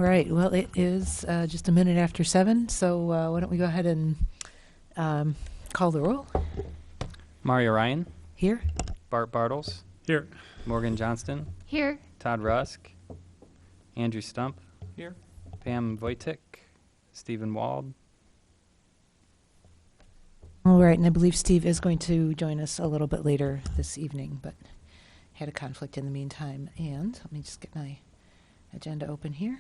right. Well, it is just a minute after 7, so why don't we go ahead and call the roll? Mario Ryan. Here. Bart Bartles. Here. Morgan Johnston. Here. Todd Rusk. Andrew Stump. Here. Pam Wojcik. Stephen Wald. All right, and I believe Steve is going to join us a little bit later this evening, but had a conflict in the meantime. And let me just get my agenda open here.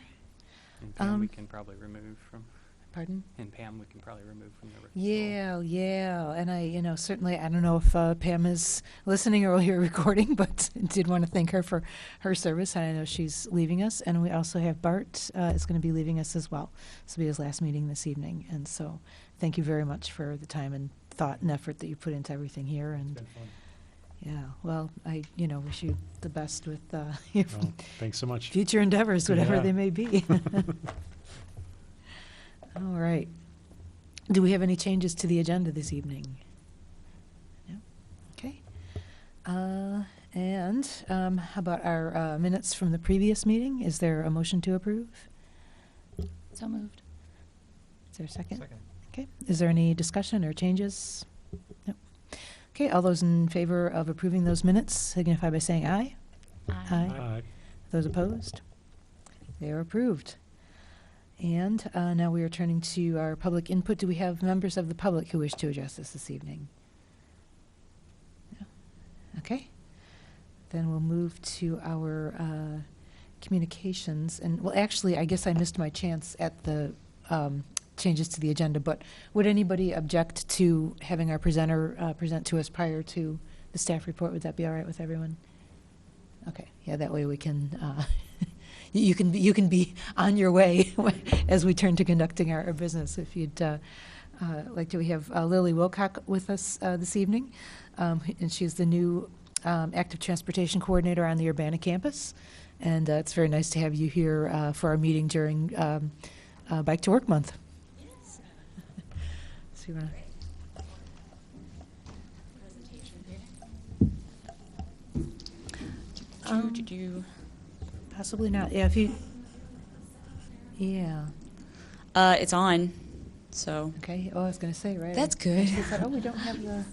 And Pam we can probably remove from. Pardon? And Pam we can probably remove from the. Yeah. And I, certainly, I don't know if Pam is listening or will hear recording, but did want to thank her for her service. And I know she's leaving us. And we also have Bart is going to be leaving us as well. This will be his last meeting this evening. And so thank you very much for the time and thought and effort that you put into everything here. And It's been fun. yeah, well, I, wish you the best with Well, thanks so much. future endeavors, whatever Yeah. they may be. All right. Do we have any changes to the agenda this evening? No? Okay. And how about our minutes from the previous meeting? Is there a motion to approve? So moved. Is there a second? Second. Okay. Is there any discussion or changes? No. Okay. All those in favor of approving those minutes signify by saying aye. Aye. Those opposed? They are approved. And now we are turning to our public input. Do we have members of the public who wish to address us this evening? No? Okay. Then we'll move to our communications. And, well, actually, I guess I missed my chance at the changes to the agenda, but would anybody object to having our presenter present to us prior to the staff report? Would that be all right with everyone? Okay. Yeah, that way we can... You can be on your way as we turn to conducting our business. If you'd like to, we have Lily Wilcock with us this evening, and she's the new active transportation coordinator on the Urbana campus. And it's very nice to have you here for our meeting during Bike to Work Month. Yes. So you wanna possibly not. Yeah, if you. Yeah. It's on, so. Okay. Oh, I was going to say, right? That's good. I thought, we don't have the.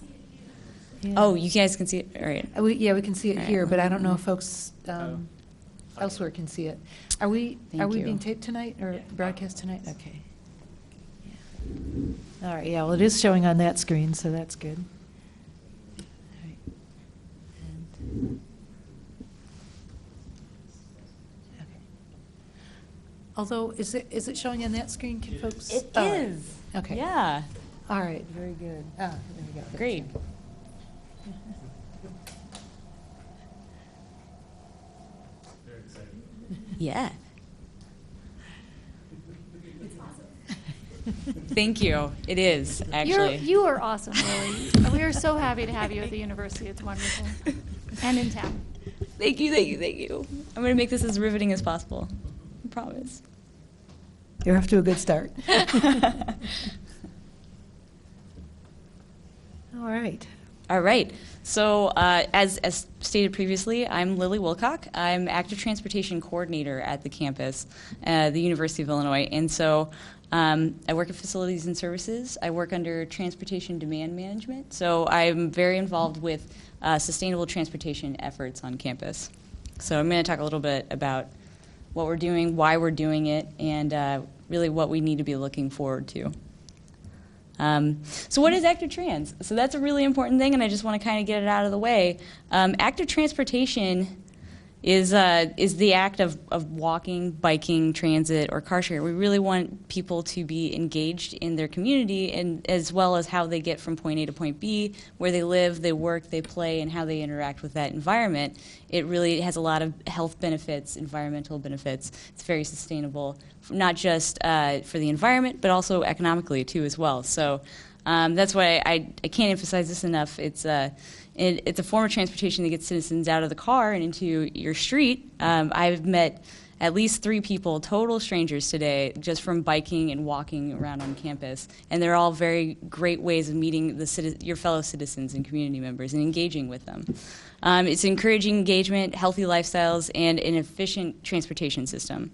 Yeah. Oh, you guys can see it? All right. We can see it All right. here, but I don't know if folks elsewhere can see it. Are we Thank you. being taped tonight or broadcast tonight? Okay. Yeah. All right. Yeah. Well, it is showing on that screen, so that's good. All right. And, although, is it showing on that screen? Can folks? It oh, is. Okay. Yeah. All right. Very good. There we go. Great. Very exciting. Yeah. Thank you. It is, actually. You are awesome, Lily. We are so happy to have you at the university. It's wonderful. And in town. Thank you. I'm going to make this as riveting as possible. I promise. You're off to a good start. All right. All right. So as stated previously, I'm Lily Wilcock. I'm Active Transportation Coordinator at the campus, the University of Illinois. And so I work at Facilities and Services. I work under Transportation Demand Management. So I'm very involved with sustainable transportation efforts on campus. So I'm going to talk a little bit about what we're doing, why we're doing it, and really what we need to be looking forward to. So what is active trans? So that's a really important thing, and I just want to kind of get it out of the way. Active transportation is the act of walking, biking, transit, or car share. We really want people to be engaged in their community, and as well as how they get from point A to point B, where they live, they work, they play, and how they interact with that environment. It really has a lot of health benefits, environmental benefits. It's very sustainable, not just for the environment, but also economically too as well. So that's why I can't emphasize this enough. It's a form of transportation that gets citizens out of the car and into your street. I've met at least 3 people, total strangers today, just from biking and walking around on campus. And they're all very great ways of meeting your fellow citizens and community members and engaging with them. It's encouraging engagement, healthy lifestyles, and an efficient transportation system.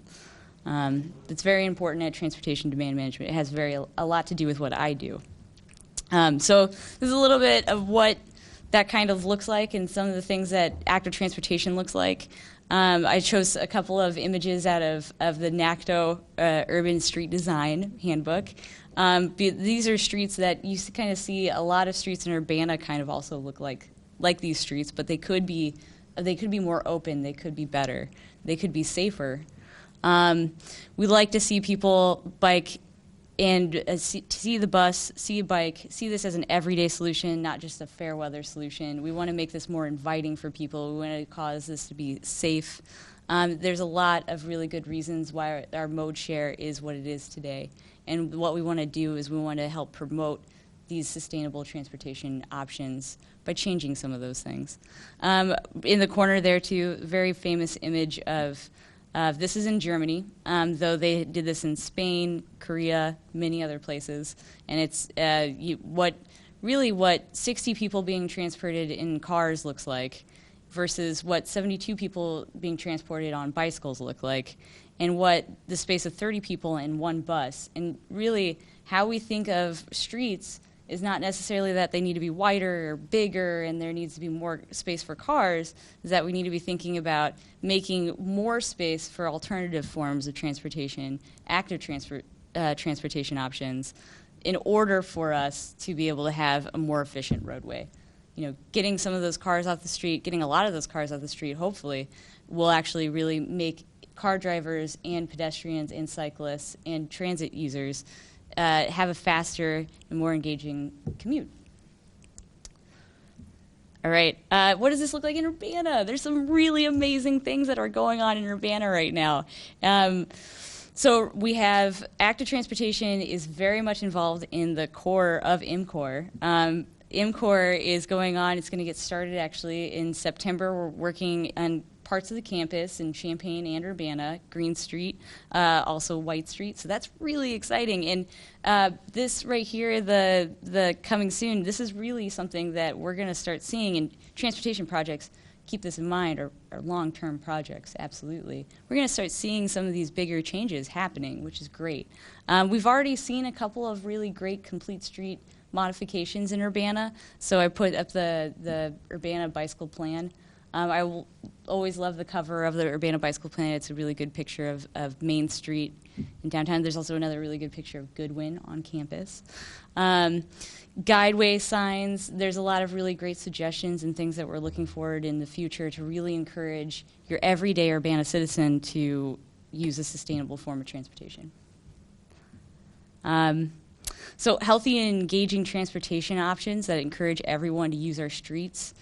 It's very important at transportation demand management. It has a lot to do with what I do. So this is a little bit of what that kind of looks like and some of the things that active transportation looks like. I chose a couple of images out of the NACTO Urban Street Design Handbook. These are streets that you kind of see. A lot of streets in Urbana kind of also look like these streets, but they could be more open. They could be better. They could be safer. We like to see people bike and see the bus, see a bike, see this as an everyday solution, not just a fair weather solution. We want to make this more inviting for people. We want to cause this to be safe. There's a lot of really good reasons why our mode share is what it is today. And what we want to do is we want to help promote these sustainable transportation options by changing some of those things. In the corner there, too, very famous image of this is in Germany, though they did this in Spain, Korea, many other places. And it's what 60 people being transported in cars looks like versus what 72 people being transported on bicycles look like, and what the space of 30 people in one bus. And really, how we think of streets is not necessarily that they need to be wider or bigger and there needs to be more space for cars, is that we need to be thinking about making more space for alternative forms of transportation, active transportation options, in order for us to be able to have a more efficient roadway. Getting some of those cars off the street, getting a lot of those cars off the street, hopefully, will actually really make car drivers and pedestrians and cyclists and transit users have a faster and more engaging commute. All right, what does this look like in Urbana? There's some really amazing things that are going on in Urbana right now. So we have active transportation is very much involved in the core of IMCOR. IMCOR is going on. It's going to get started actually in September. We're working on parts of the campus in Champaign and Urbana, Green Street, also White Street. So that's really exciting. And this right here, the coming soon, this is really something that we're going to start seeing in transportation projects. Keep this in mind, are long-term projects, absolutely. We're going to start seeing some of these bigger changes happening, which is great. We've already seen a couple of really great complete street modifications in Urbana. So I put up the Urbana Bicycle Plan. I will always love the cover of the Urbana Bicycle Plan. It's a really good picture of Main Street in downtown. There's also another really good picture of Goodwin on campus. Guideway signs, there's a lot of really great suggestions and things that we're looking forward in the future to really encourage your everyday Urbana citizen to use a sustainable form of transportation. So healthy and engaging transportation options that encourage everyone to use our streets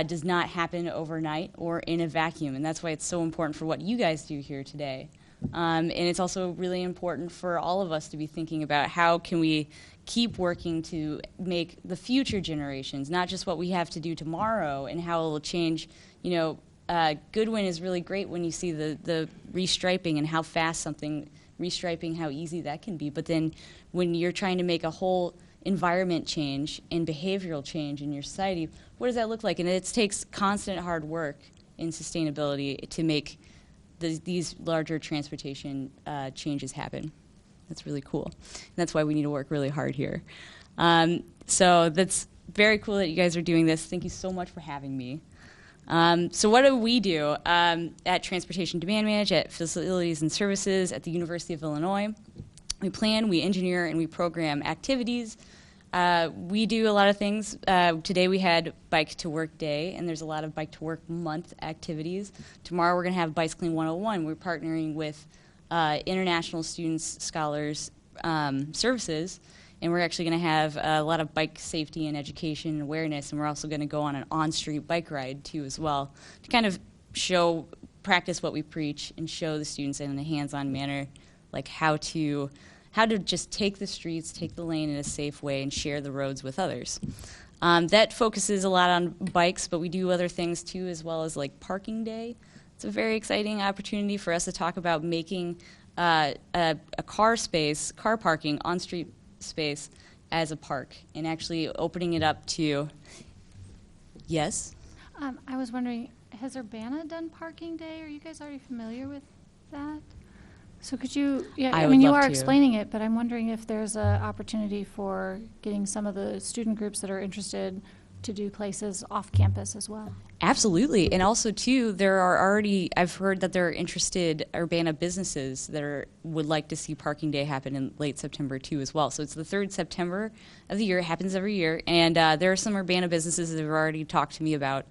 does not happen overnight or in a vacuum, and that's why it's so important for what you guys do here today. And it's also really important for all of us to be thinking about how can we keep working to make the future generations, not just what we have to do tomorrow and how it will change. Goodwin is really great when you see the restriping and how fast something, restriping, how easy that can be. But then when you're trying to make a whole environment change and behavioral change in your society, what does that look like? And it takes constant hard work in sustainability to make these larger transportation changes happen. That's really cool. And that's why we need to work really hard here. So that's very cool that you guys are doing this. Thank you so much for having me. So what do we do at Transportation Demand Manage, at Facilities and Services at the University of Illinois? We plan, we engineer, and we program activities. We do a lot of things. Today we had Bike to Work Day, and there's a lot of Bike to Work Month activities. Tomorrow we're going to have Bicycling 101. We're partnering with International Students, Scholars Services, and we're actually going to have a lot of bike safety and education and awareness, and we're also going to go on an on-street bike ride, too, as well, to kind of practice what we preach and show the students in a hands-on manner, like how to just take the streets, take the lane in a safe way, and share the roads with others. That focuses a lot on bikes, but we do other things, too, as well as like Parking Day. It's a very exciting opportunity for us to talk about making a car parking, on-street space as a park, and actually opening it up to, yes? I was wondering, has Urbana done Parking Day? Are you guys already familiar with that? So could you, yeah, I I would mean, you love are to. explaining it, but I'm wondering if there's an opportunity for getting some of the student groups that are interested to do places off campus as well. Absolutely. And also, too, there are already, I've heard that there are interested Urbana businesses that would like to see Parking Day happen in late September, too, as well. So it's the 3rd September of the year. It happens every year. And there are some Urbana businesses that have already talked to me about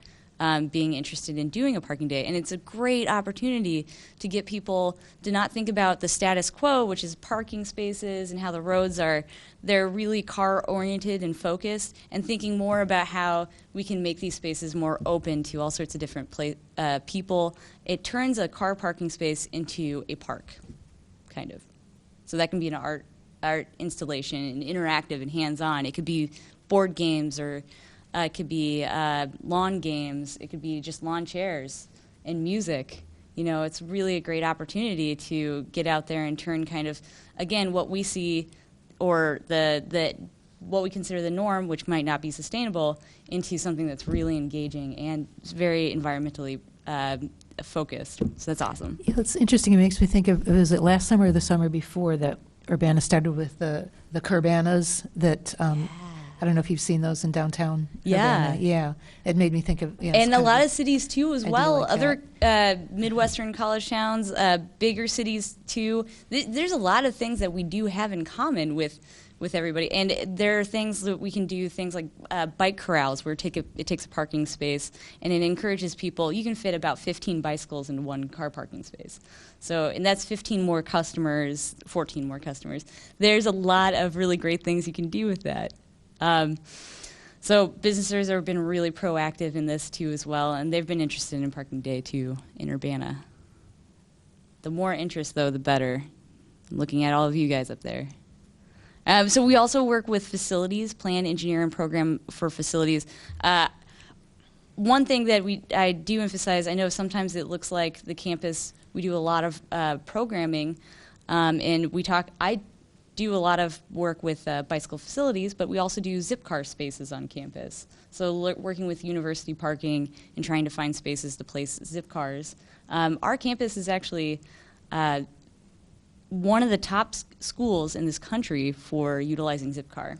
being interested in doing a Parking Day. And it's a great opportunity to get people to not think about the status quo, which is parking spaces and how the roads are, they're really car-oriented and focused, and thinking more about how we can make these spaces more open to all sorts of different people. It turns a car parking space into a park, kind of. So that can be an art installation, and interactive and hands-on. It could be board games, or it could be lawn games. It could be just lawn chairs and music. You know, it's really a great opportunity to get out there and turn kind of, again, what we see, or what we consider the norm, which might not be sustainable, into something that's really engaging and very environmentally focused. So that's awesome. Yeah, it's interesting. It makes me think of, was it last summer or the summer before that Urbana started with the Curbanas that, I don't know if you've seen those in downtown Yeah. Urbana. Yeah. It made me think of, yeah. it's And a kind lot of of cities, too, as I do well. like Other Midwestern college towns, bigger cities, too. There's a lot of things that we do have in common with everybody. And there are things that we can do, things like bike corrals, where it takes a parking space, and it encourages people. You can fit about 15 bicycles in one car parking space. So, and that's 15 more customers, 14 more customers. There's a lot of really great things you can do with that. So businesses have been really proactive in this, too, as well, and they've been interested in Parking Day, too, in Urbana. The more interest, though, the better. I'm looking at all of you guys up there. So we also work with facilities, plan, engineer, and program for facilities. One thing that I do emphasize, I know sometimes it looks like the campus, we do a lot of programming, and I do a lot of work with bicycle facilities, but we also do Zipcar spaces on campus. So working with university parking and trying to find spaces to place Zipcars. Our campus is actually one of the top schools in this country for utilizing Zipcar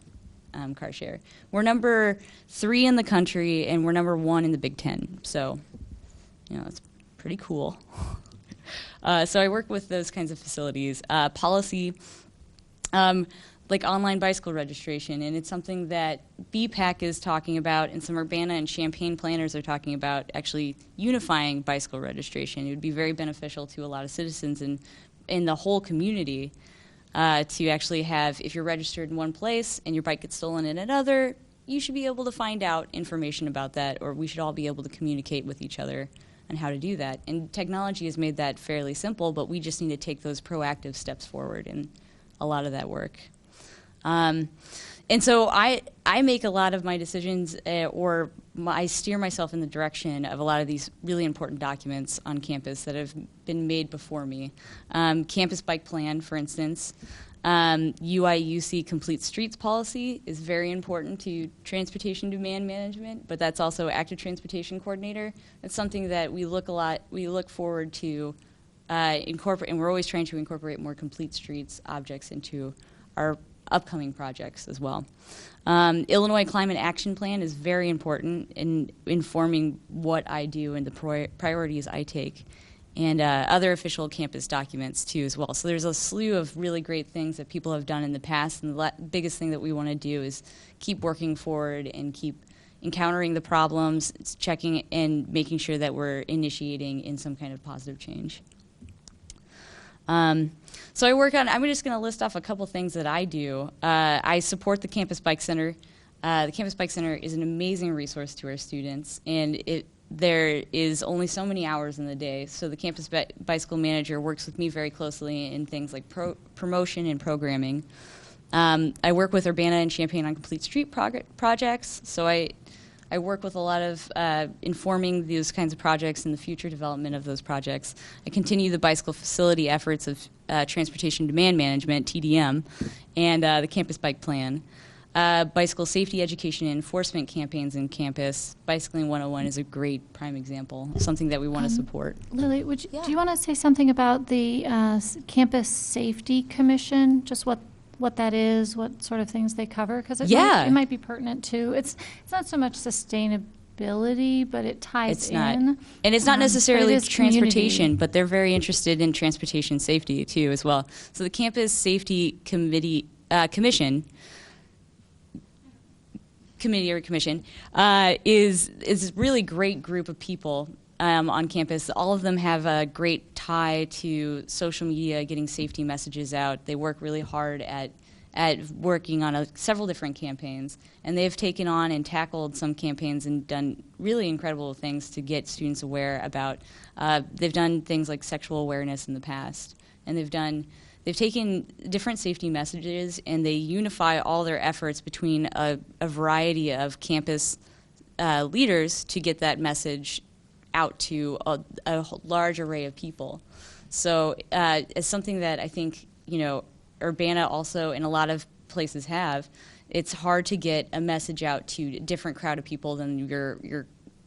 car share. We're number 3 in the country, and we're number 1 in the Big Ten. So, you know, it's pretty cool. So I work with those kinds of facilities. Policy, like online bicycle registration, and it's something that BPAC is talking about, and some Urbana and Champaign planners are talking about, actually unifying bicycle registration. It would be very beneficial to a lot of citizens in the whole community to actually have, if you're registered in one place and your bike gets stolen in another, you should be able to find out information about that, or we should all be able to communicate with each other on how to do that. And technology has made that fairly simple, but we just need to take those proactive steps forward in a lot of that work. And so I make a lot of my decisions, I steer myself in the direction of a lot of these really important documents on campus that have been made before me. Campus Bike Plan, for instance. UIUC Complete Streets Policy is very important to transportation demand management, but that's also Active Transportation Coordinator. It's something that we look forward to incorporate, and we're always trying to incorporate more complete streets objects into our upcoming projects as well. Illinois Climate Action Plan is very important in informing what I do and the priorities I take, and other official campus documents too as well. So there's a slew of really great things that people have done in the past, and the biggest thing that we want to do is keep working forward and keep encountering the problems, checking and making sure that we're initiating in some kind of positive change. So I'm just going to list off a couple things that I do. I support the Campus Bike Center. The Campus Bike Center is an amazing resource to our students, and there is only so many hours in the day, so the Campus Bicycle Manager works with me very closely in things like promotion and programming. I work with Urbana and Champaign on complete street projects, so I work with a lot of informing those kinds of projects and the future development of those projects. I continue the bicycle facility efforts of Transportation Demand Management, TDM, and the Campus Bike Plan. bicycle safety education and enforcement campaigns in campus. Bicycling 101 is a great prime example, something that we want to support. Lily, do you want to say something about the Campus Safety Commission? Just what that is, what sort of things they cover? Because it might be pertinent too. It's not so much sustainability, but it ties in. And it's not necessarily transportation, community. but they're very interested in transportation safety too as well. So the Campus Safety Committee Commission is a really great group of people on campus. All of them have a great tie to social media, getting safety messages out. They work really hard at working on several different campaigns, and they've taken on and tackled some campaigns and done really incredible things to get students aware about. They've done things like sexual awareness in the past, and they've taken different safety messages and they unify all their efforts between a variety of campus leaders to get that message out to a large array of people. So it's something that I think, Urbana also and a lot of places have. It's hard to get a message out to a different crowd of people than your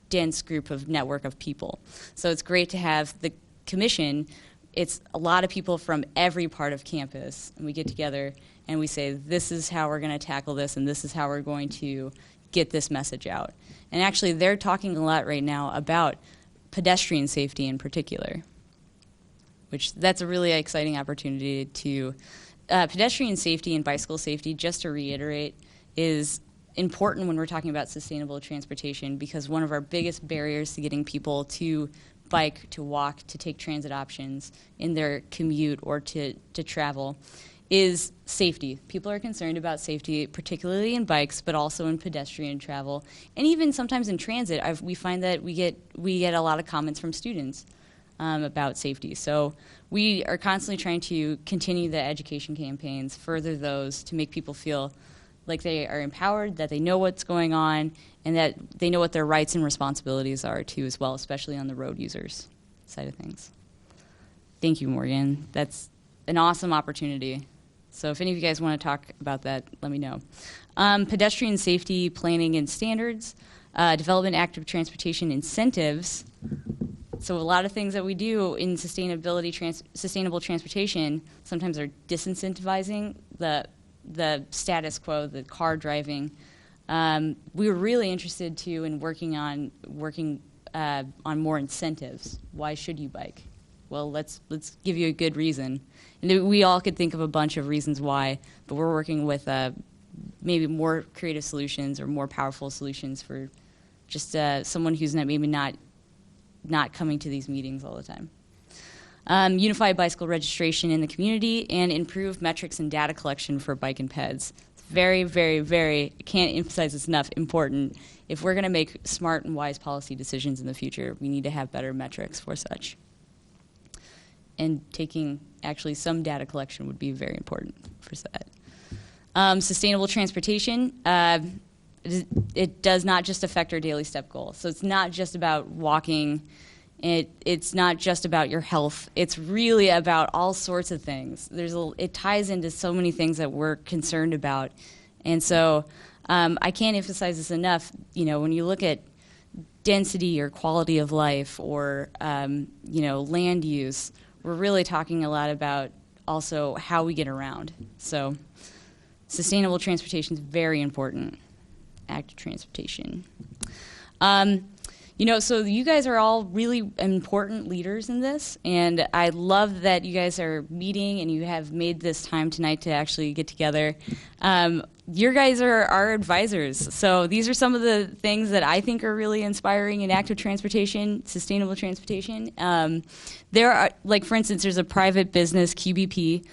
dense group of network of people. So it's great to have the commission. It's a lot of people from every part of campus, and we get together and we say, this is how we're going to tackle this, and this is how we're going to get this message out. And actually, they're talking a lot right now about pedestrian safety in particular, which that's a really exciting opportunity to pedestrian safety and bicycle safety, just to reiterate, is important when we're talking about sustainable transportation, because one of our biggest barriers to getting people to bike, to walk, to take transit options in their commute or to travel is safety. People are concerned about safety, particularly in bikes, but also in pedestrian travel. And even sometimes in transit, we find that we get a lot of comments from students about safety. So we are constantly trying to continue the education campaigns, further those to make people feel like they are empowered, that they know what's going on, and that they know what their rights and responsibilities are too as well, especially on the road users side of things. Thank you, Morgan. That's an awesome opportunity. So if any of you guys want to talk about that, let me know. Pedestrian safety planning and standards, development active transportation incentives. So a lot of things that we do in sustainable transportation sometimes are disincentivizing the status quo, the car driving. We were really interested too in working on more incentives. Why should you bike? Well, let's give you a good reason. And we all could think of a bunch of reasons why, but we're working with maybe more creative solutions or more powerful solutions for just someone who's not coming to these meetings all the time. Unify bicycle registration in the community and improve metrics and data collection for bike and peds. It's very, very, very, I can't emphasize this enough, important. If we're going to make smart and wise policy decisions in the future, we need to have better metrics for such. And taking actually some data collection would be very important for that. Sustainable transportation. It does not just affect our daily step goal. So it's not just about walking. It's not just about your health. It's really about all sorts of things. It ties into so many things that we're concerned about. And so I can't emphasize this enough. When you look at density or quality of life or land use, we're really talking a lot about also how we get around. So sustainable transportation is very important. Active transportation. So you guys are all really important leaders in this, and I love that you guys are meeting and you have made this time tonight to actually get together. You guys are our advisors, so these are some of the things that I think are really inspiring in active transportation, sustainable transportation. There are, for instance, there's a private business, QBP,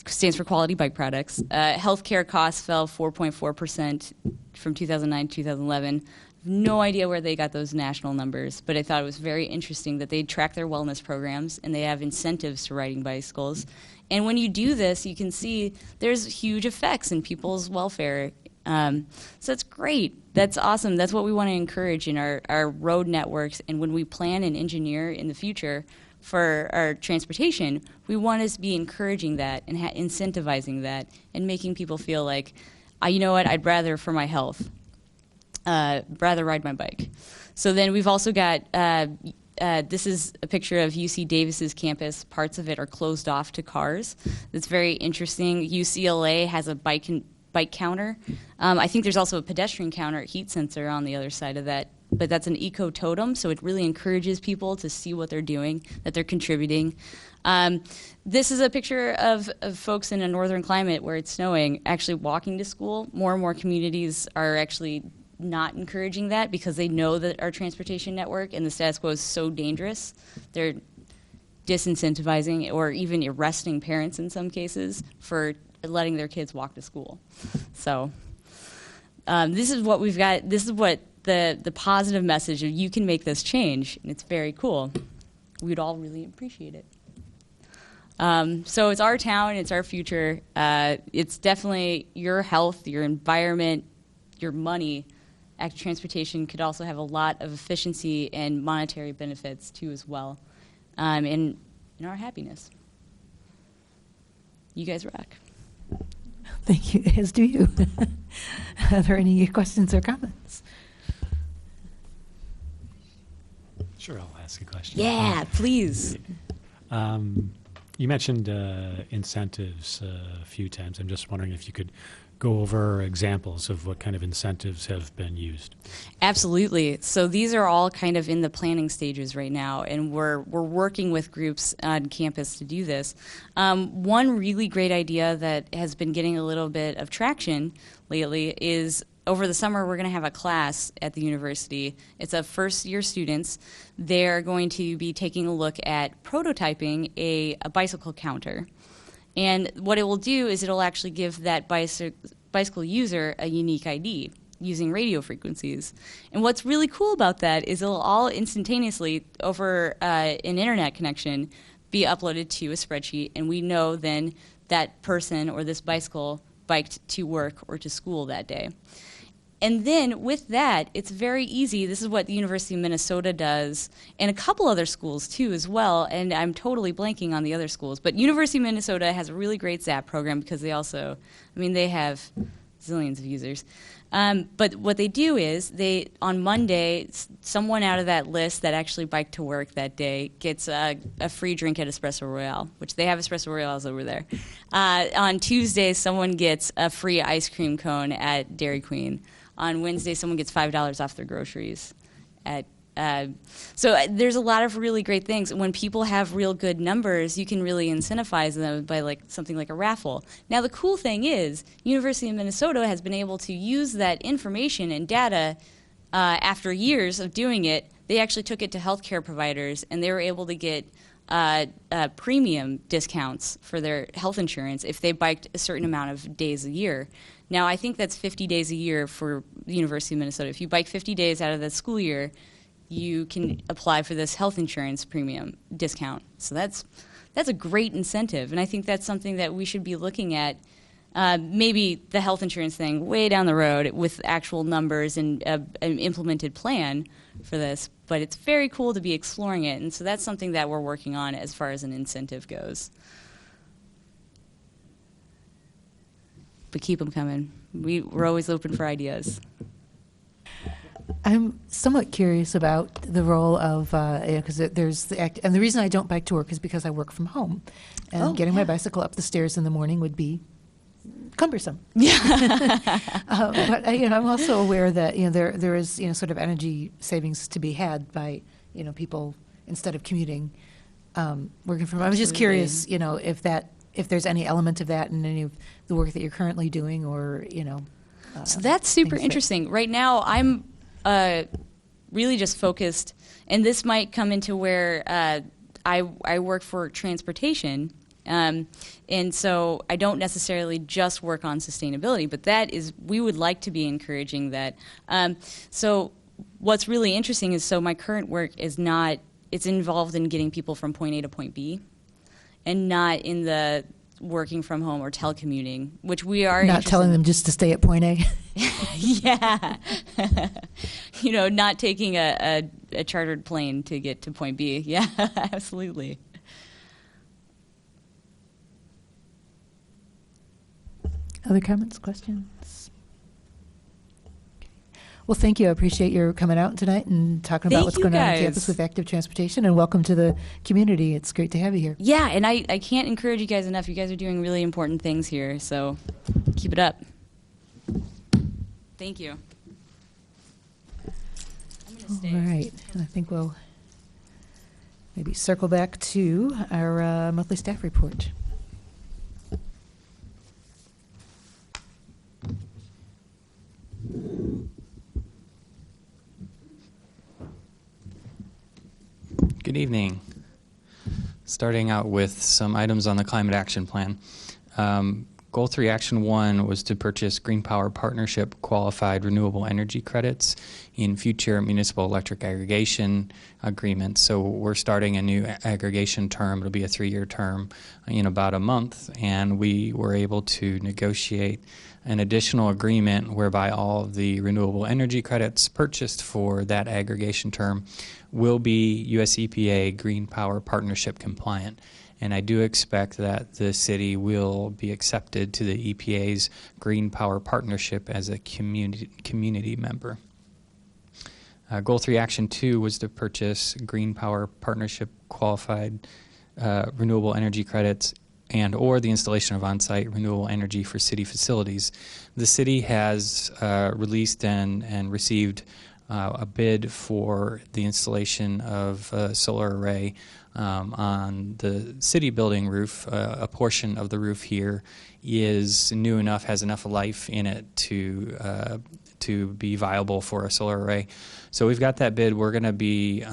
stands for Quality Bike Products. Healthcare costs fell 4.4% from 2009 to 2011. No idea where they got those national numbers, but I thought it was very interesting that they track their wellness programs and they have incentives to riding bicycles. And when you do this, you can see there's huge effects in people's welfare. So it's great. That's awesome. That's what we want to encourage in our road networks. And when we plan and engineer in the future for our transportation, we want to be encouraging that and incentivizing that and making people feel like you know what, I'd rather, for my health, rather ride my bike. So then we've also got, this is a picture of UC Davis's campus. Parts of it are closed off to cars. It's very interesting. UCLA has a bike counter. I think there's also a pedestrian counter at Heat Sensor on the other side of that, but that's an eco-totem, so it really encourages people to see what they're doing, that they're contributing. This is a picture of folks in a northern climate where it's snowing actually walking to school. More and more communities are actually not encouraging that because they know that our transportation network and the status quo is so dangerous. They're disincentivizing or even arresting parents in some cases for letting their kids walk to school. So this is what we've got. This is what the positive message of you can make this change, and it's very cool. We'd all really appreciate it. So it's our town, it's our future. It's definitely your health, your environment, your money. Active transportation could also have a lot of efficiency and monetary benefits too as well, in our happiness. You guys rock. Thank you, as do you. Are there any questions or comments? Sure, I'll ask a question. Yeah, please. You mentioned incentives a few times. I'm just wondering if you could go over examples of what kind of incentives have been used. Absolutely. So these are all kind of in the planning stages right now, and we're working with groups on campus to do this. One really great idea that has been getting a little bit of traction lately is over the summer we're going to have a class at the university. It's a first-year students. They're going to be taking a look at prototyping a bicycle counter. And what it will do is it'll actually give that bicycle user a unique ID using radio frequencies. And what's really cool about that is it'll all instantaneously, over an internet connection, be uploaded to a spreadsheet, and we know then that person or this bicycle biked to work or to school that day. And then with that, it's very easy. This is what the University of Minnesota does, and a couple other schools too as well, and I'm totally blanking on the other schools. But University of Minnesota has a really great ZAP program because they also, they have zillions of users. But what they do is on Monday, someone out of that list that actually biked to work that day gets a free drink at Espresso Royale, which they have Espresso Royales over there. On Tuesday, someone gets a free ice cream cone at Dairy Queen. On Wednesday, someone gets $5 off their groceries. So there's a lot of really great things. When people have real good numbers, you can really incentivize them by something like a raffle. Now, the cool thing is, University of Minnesota has been able to use that information and data after years of doing it. They actually took it to healthcare providers, and they were able to get premium discounts for their health insurance if they biked a certain amount of days a year. Now, I think that's 50 days a year for the University of Minnesota. If you bike 50 days out of the school year, you can apply for this health insurance premium discount. So that's a great incentive, and I think that's something that we should be looking at. Maybe the health insurance thing way down the road with actual numbers and an implemented plan for this, but it's very cool to be exploring it, and so that's something that we're working on as far as an incentive goes. But keep them coming. We're always open for ideas. I'm somewhat curious about the role of, because there's the act, and the reason I don't bike to work is because I work from home, and getting my bicycle up the stairs in the morning would be cumbersome. But I'm also aware that there is sort of energy savings to be had by people instead of commuting, working from home. I was just curious, if there's any element of that in any of the work that you're currently doing, or So that's super interesting. Right now, I'm really just focused, and this might come into where I work for transportation. And so I don't necessarily just work on sustainability, but we would like to be encouraging that. So what's really interesting is, my current work is it's involved in getting people from point A to point B, and not in the working from home or telecommuting, which we are not telling them just to stay at point A. Yeah. Not taking a chartered plane to get to point B. Yeah, absolutely. Other comments, questions? Well, thank you. I appreciate your coming out tonight and talking about Thank what's you, going on on guys. campus with active transportation, and welcome to the community. It's great to have you here. Yeah, and I can't encourage you guys enough. You guys are doing really important things here, so keep it up. Thank you. I'm going to stay. All right. And I think we'll maybe circle back to our monthly staff report. Good evening. Starting out with some items on the Climate Action Plan. Goal 3, Action 1 was to purchase Green Power Partnership qualified renewable energy credits in future municipal electric aggregation agreements. So we're starting a new aggregation term. It'll be a 3-year term in about a month, and we were able to negotiate an additional agreement whereby all of the renewable energy credits purchased for that aggregation term will be US EPA Green Power Partnership compliant. And I do expect that the city will be accepted to the EPA's Green Power Partnership as a community member. Goal 3, Action 2 was to purchase Green Power Partnership qualified renewable energy credits and or the installation of on-site renewable energy for city facilities. The city has released and received a bid for the installation of a solar array on the city building roof. A portion of the roof here is new enough, has enough life in it to be viable for a solar array. So we've got that bid. We're going to be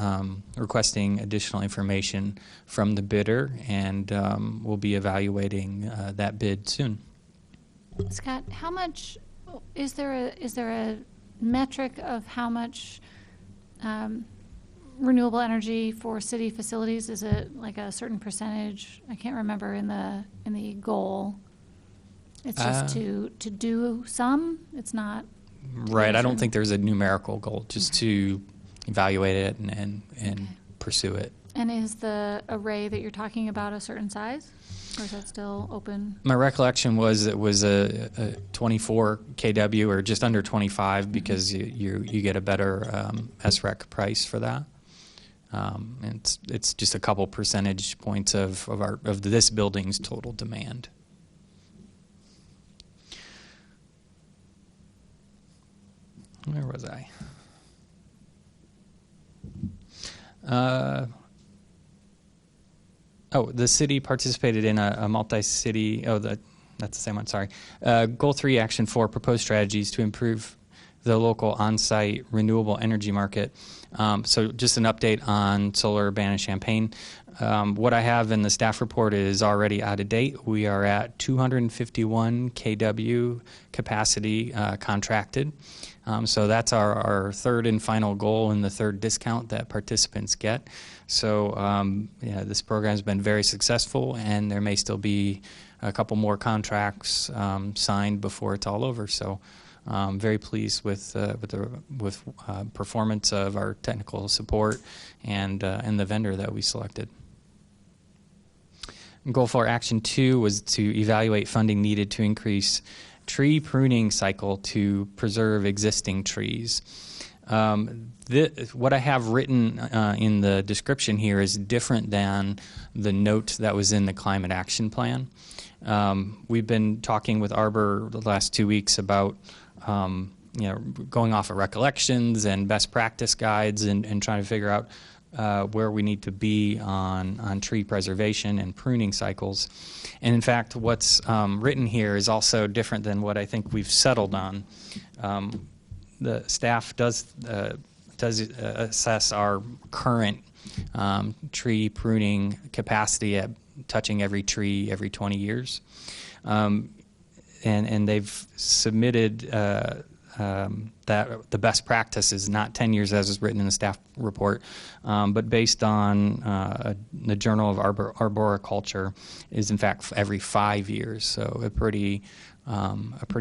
requesting additional information from the bidder, and we'll be evaluating that bid soon. Scott, how much is there a metric of how much renewable energy for city facilities? Is it like a certain percentage? I can't remember in the goal. It's just to do some. It's not. Right. I don't think there's a numerical goal, just to evaluate it and pursue it. And is the array that you're talking about a certain size, or is that still open? My recollection was it was a 24 kW or just under 25 because you get a better SREC price for that. And it's just a couple percentage points of this building's total demand. Where was I? The city participated in a multi-city. That's the same one. Sorry. Goal 3, Action 4: proposed strategies to improve the local on-site renewable energy market. So just an update on Solar Urbana-Champaign. What I have in the staff report is already out of date. We are at 251 kW capacity contracted. So that's our third and final goal and the third discount that participants get. So this program has been very successful, and there may still be a couple more contracts signed before it's all over. So very pleased with performance of our technical support and the vendor that we selected. Goal 4, Action 2 was to evaluate funding needed to increase tree pruning cycle to preserve existing trees. What I have written in the description here is different than the note that was in the Climate Action Plan. We've been talking with Arbor the last 2 weeks about going off of recollections and best practice guides and trying to figure out where we need to be on tree preservation and pruning cycles. And in fact, what's written here is also different than what I think we've settled on. The staff does assess our current tree pruning capacity at touching every tree every 20 years. And they've submitted that the best practice is not 10 years as is written in the staff report, but based on the Journal of Arboriculture is in fact every 5 years. So a pretty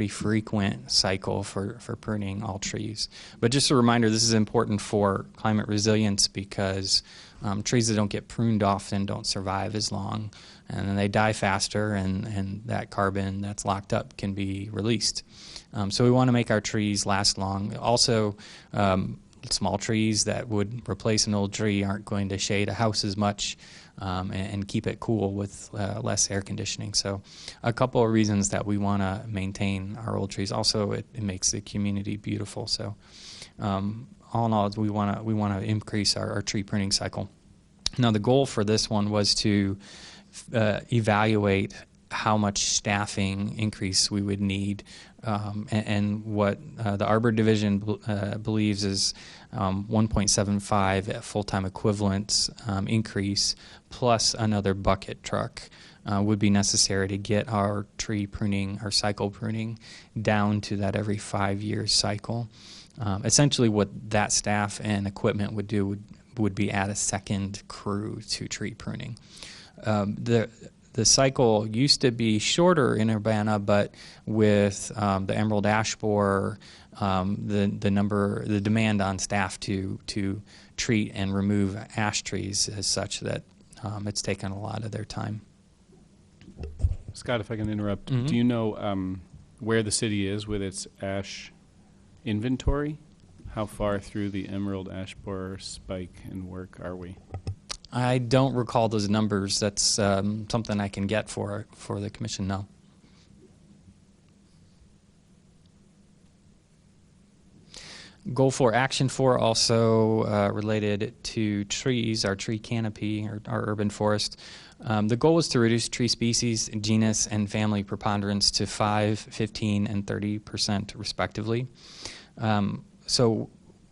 frequent cycle for pruning all trees. But just a reminder, this is important for climate resilience because Trees that don't get pruned often don't survive as long, and then they die faster, and that carbon that's locked up can be released. So we want to make our trees last long. Also, small trees that would replace an old tree aren't going to shade a house as much and keep it cool with less air conditioning. So a couple of reasons that we want to maintain our old trees. Also, it makes the community beautiful. So all in all, we want to increase our tree pruning cycle. Now, the goal for this one was to evaluate how much staffing increase we would need, and what the Arbor Division believes is 1.75 full-time equivalents increase plus another bucket truck would be necessary to get our tree pruning, our cycle pruning, down to that every 5 year cycle. Essentially what that staff and equipment would do would be add a second crew to tree pruning. The cycle used to be shorter in Urbana, but with the emerald ash borer, the demand on staff to treat and remove ash trees is such that it's taken a lot of their time. Scott, if I can interrupt, Mm-hmm. do you know where the city is with its ash inventory? How far through the emerald ash borer spike and work are we? I don't recall those numbers. That's something I can get for the commission now. Goal 4, Action 4, also related to trees, our tree canopy, our urban forest. The goal was to reduce tree species, genus, and family preponderance to 5, 15, and 30% respectively. So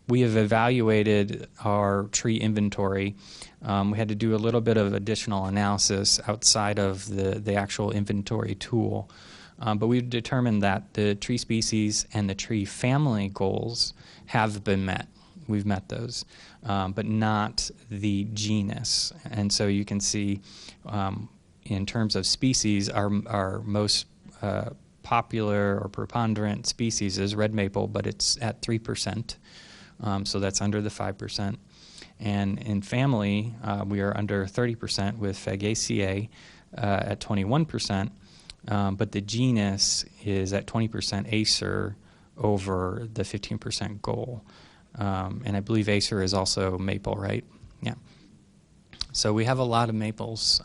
we have evaluated our tree inventory. We had to do a little bit of additional analysis outside of the actual inventory tool. But we've determined that the tree species and the tree family goals have been met. We've met those, but not the genus. And so you can see in terms of species, our most popular or preponderant species is red maple, but it's at 3%. So that's under the 5%. And in family, we are under 30% with Fagaceae at 21%. But the genus is at 20% Acer over the 15% goal. And I believe Acer is also maple, right? Yeah. So we have a lot of maples.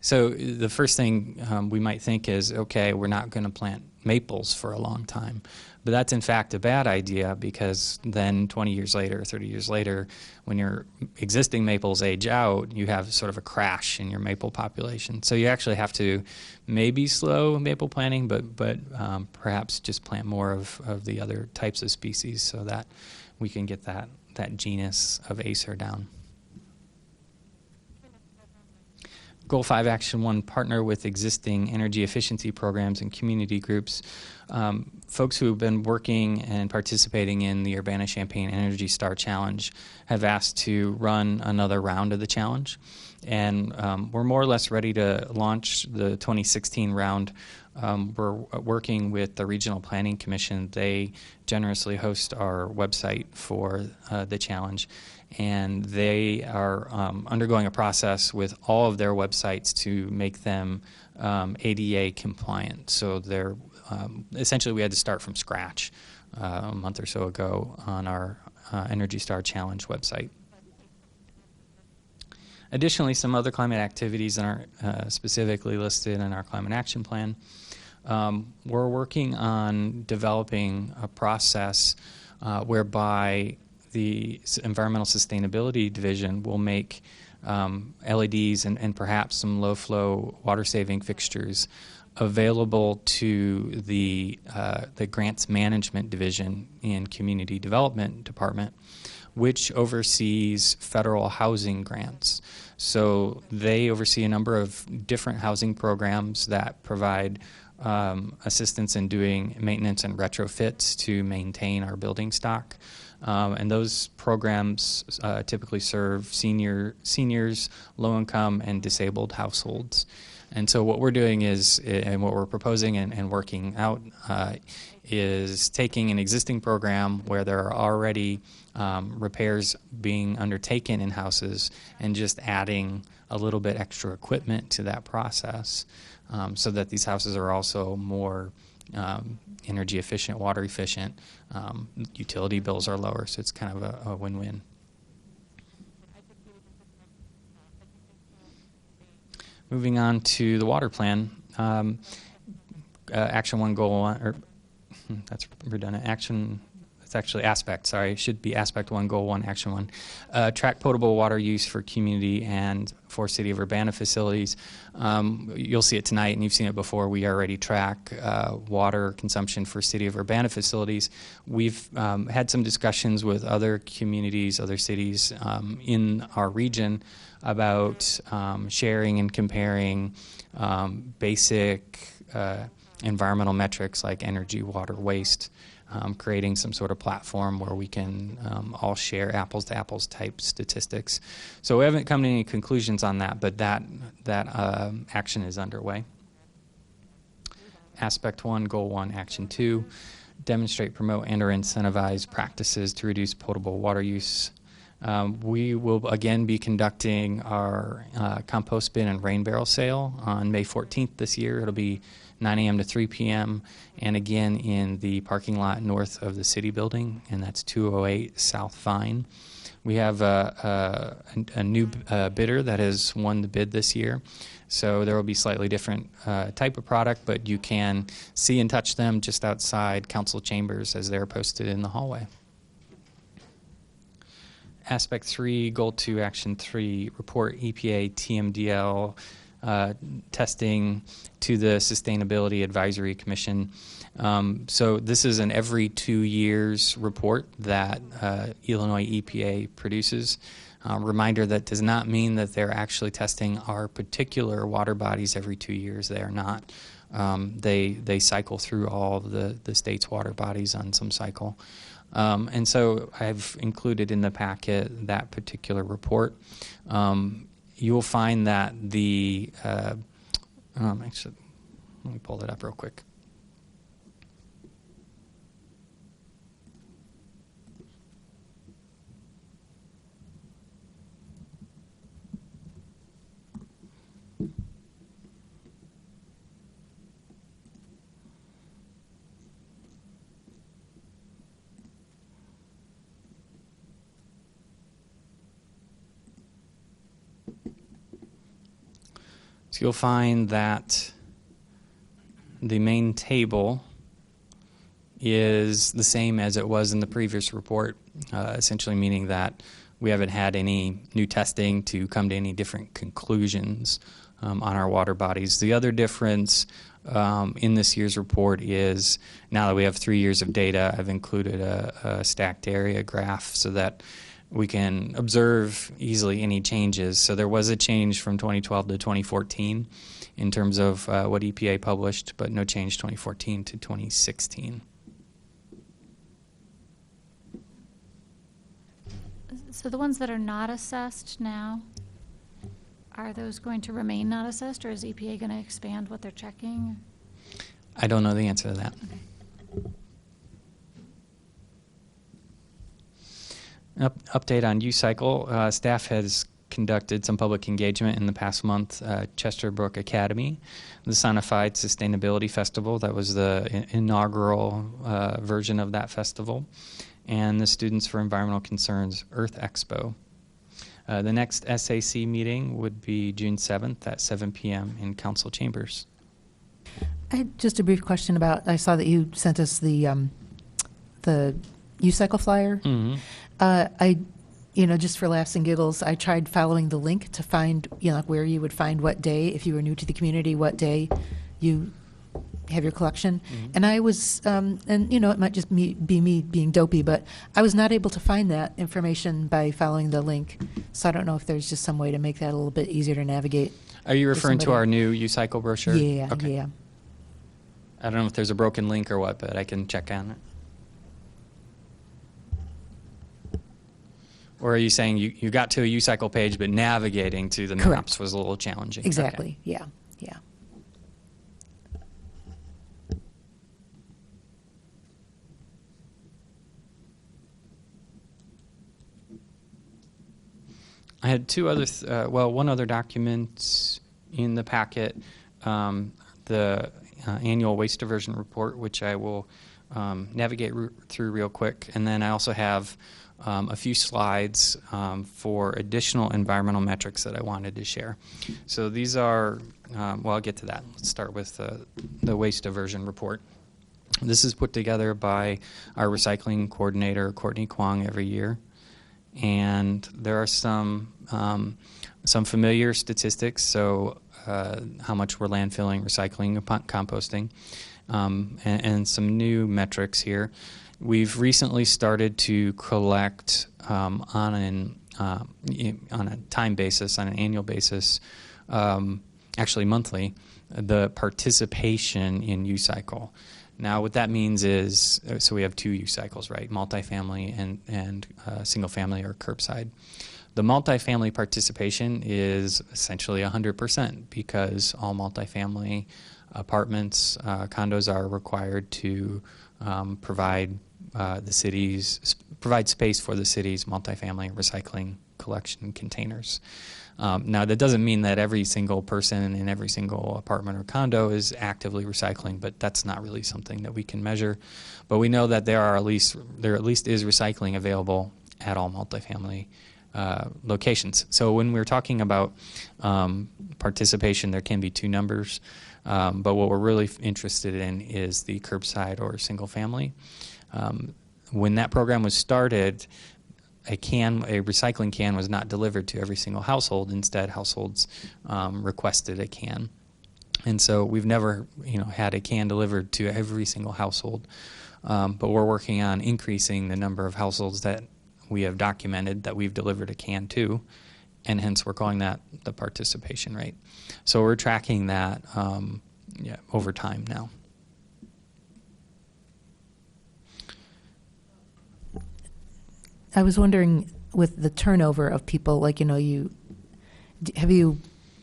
So the first thing we might think is, okay, we're not going to plant maples for a long time. But that's in fact a bad idea, because then 20 years later, 30 years later, when your existing maples age out, you have sort of a crash in your maple population. So you actually have to maybe slow maple planting, but perhaps just plant more of the other types of species so that we can get that genus of Acer down. Goal 5, Action 1, partner with existing energy efficiency programs and community groups. Folks who have been working and participating in the Urbana-Champaign Energy Star Challenge have asked to run another round of the challenge. And we're more or less ready to launch the 2016 round. We're working with the Regional Planning Commission. They generously host our website for the challenge. And they are undergoing a process with all of their websites to make them ADA compliant. So they're essentially, we had to start from scratch a month or so ago on our Energy Star Challenge website. Additionally, some other climate activities that aren't specifically listed in our Climate Action Plan. We're working on developing a process whereby the Environmental Sustainability Division will make LEDs and perhaps some low-flow water-saving fixtures available to the Grants Management Division in Community Development Department, which oversees federal housing grants. So they oversee a number of different housing programs that provide assistance in doing maintenance and retrofits to maintain our building stock. And those programs typically serve seniors, low-income, and disabled households. And so what we're doing is, and what we're proposing and working out, is taking an existing program where there are already repairs being undertaken in houses and just adding a little bit extra equipment to that process, so that these houses are also more energy efficient, water efficient. Utility bills are lower, so it's kind of a win-win. Moving on to the water plan, Action 1, Goal 1, or that's redundant. It's actually aspect, sorry. It should be Aspect 1, Goal 1, Action 1. Track potable water use for community and for City of Urbana facilities. You'll see it tonight, and you've seen it before. We already track water consumption for City of Urbana facilities. We've had some discussions with other communities, other cities in our region about sharing and comparing basic environmental metrics like energy, water, waste, creating some sort of platform where we can all share apples-to-apples type statistics. So we haven't come to any conclusions on that, but that action is underway. Aspect 1, Goal 1, Action 2, demonstrate, promote, and or incentivize practices to reduce potable water use. We will again be conducting our compost bin and rain barrel sale on May 14th this year. It'll be 9 a.m. to 3 p.m. and again in the parking lot north of the city building, and that's 208 South Vine. We have a new bidder that has won the bid this year, so there will be slightly different type of product, but you can see and touch them just outside council chambers as they're posted in the hallway. Aspect 3, Goal 2, Action 3, report EPA TMDL testing to the Sustainability Advisory Commission. So this is an every 2 years report that Illinois EPA produces. Reminder, that does not mean that they're actually testing our particular water bodies every 2 years. They are not. They cycle through all of the state's water bodies on some cycle. And so I've included in the packet that particular report. You will find that the, actually, let me pull it up real quick. So you'll find that the main table is the same as it was in the previous report, essentially meaning that we haven't had any new testing to come to any different conclusions on our water bodies. The other difference in this year's report is, now that we have 3 years of data, I've included a stacked area graph so that we can observe easily any changes. So there was a change from 2012 to 2014 in terms of what EPA published, but no change 2014 to 2016. So the ones that are not assessed now, are those going to remain not assessed, or is EPA going to expand what they're checking? I don't know the answer to that. Okay. Update on U-Cycle. Staff has conducted some public engagement in the past month. Chesterbrook Academy, the Sonified Sustainability Festival, that was the inaugural version of that festival, and the Students for Environmental Concerns Earth Expo. The next SAC meeting would be June 7th at 7 p.m. in council chambers. I had just a brief question about, I saw that you sent us the U-Cycle flyer. Mm-hmm. Just for laughs and giggles, I tried following the link to find, where you would find what day, if you were new to the community, what day you have your collection. Mm-hmm. And I was, it might just be me being dopey, but I was not able to find that information by following the link. So I don't know if there's just some way to make that a little bit easier to navigate. Are you referring to our new U-Cycle brochure? Yeah, okay. yeah. I don't know if there's a broken link or what, but I can check on it. Or are you saying you got to a U-Cycle page, but navigating to the Correct. maps was a little challenging? Exactly, Okay. yeah. Yeah. I had one other document in the packet, the annual waste diversion report, which I will navigate through real quick. And then I also have a few slides for additional environmental metrics that I wanted to share. So these are, I'll get to that. Let's start with the waste diversion report. This is put together by our recycling coordinator, Courtney Kwong, every year. And there are some familiar statistics, so how much we're landfilling, recycling, composting, and some new metrics here. We've recently started to collect on a time basis, on an annual basis, actually monthly, the participation in U-Cycle. Now, what that means is, so we have two U-Cycles, right? Multifamily and single-family or curbside. The multifamily participation is essentially 100% because all multifamily apartments, condos are required to provide space for the city's multifamily recycling collection containers. Now, that doesn't mean that every single person in every single apartment or condo is actively recycling, but that's not really something that we can measure. But we know that there at least is recycling available at all multifamily locations. So when we're talking about participation, there can be two numbers, but what we're really interested in is the curbside or single family. When that program was started, a recycling can was not delivered to every single household. Instead, households requested a can. And so we've never, had a can delivered to every single household. But we're working on increasing the number of households that we have documented that we've delivered a can to, and hence we're calling that the participation rate. So we're tracking that over time now. I was wondering, with the turnover of people, have you